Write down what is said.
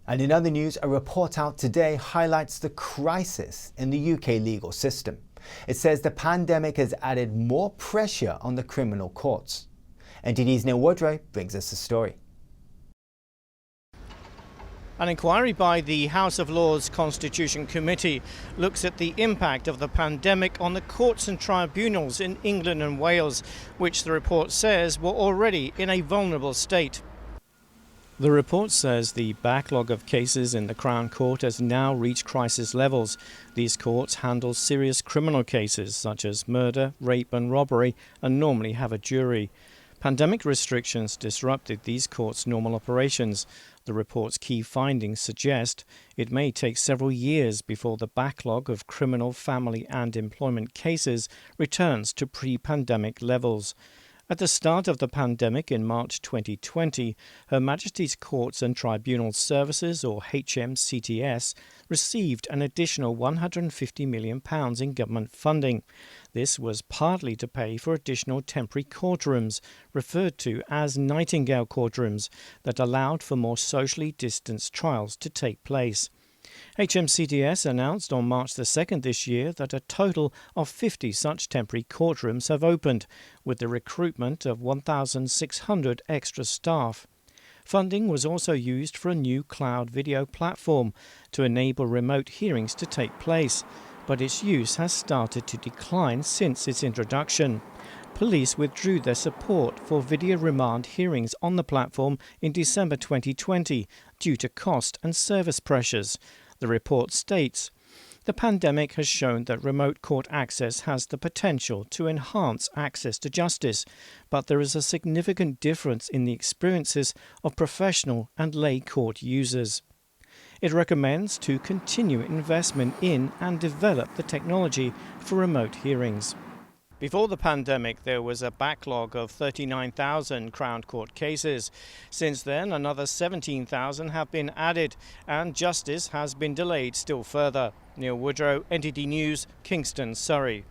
And in other news, a report out today highlights the crisis in the UK legal system. It says the pandemic has added more pressure on the criminal courts. NTD's Neil Woodrow brings us the story. An inquiry by the House of Lords Constitution Committee looks at the impact of the pandemic on the courts and tribunals in England and Wales, which the report says were already in a vulnerable state. The report says the backlog of cases in the Crown Court has now reached crisis levels. These courts handle serious criminal cases such as murder, rape and robbery and normally have a jury. Pandemic restrictions disrupted these courts' normal operations. The report's key findings suggest it may take several years before the backlog of criminal, family and employment cases returns to pre-pandemic levels. At the start of the pandemic in March 2020, Her Majesty's Courts and Tribunal Services, or HMCTS, received an additional £150 million in government funding. This was partly to pay for additional temporary courtrooms, referred to as Nightingale courtrooms, that allowed for more socially distanced trials to take place. HMCTS announced on March the 2nd this year that a total of 50 such temporary courtrooms have opened, with the recruitment of 1,600 extra staff. Funding was also used for a new cloud video platform to enable remote hearings to take place, but its use has started to decline since its introduction. Police withdrew their support for video remand hearings on the platform in December 2020 due to cost and service pressures. The report states, "The pandemic has shown that remote court access has the potential to enhance access to justice, but there is a significant difference in the experiences of professional and lay court users." It recommends to continue investment in and develop the technology for remote hearings. Before the pandemic, there was a backlog of 39,000 Crown Court cases. Since then, another 17,000 have been added, and justice has been delayed still further. Neil Woodrow, NTD News, Kingston, Surrey.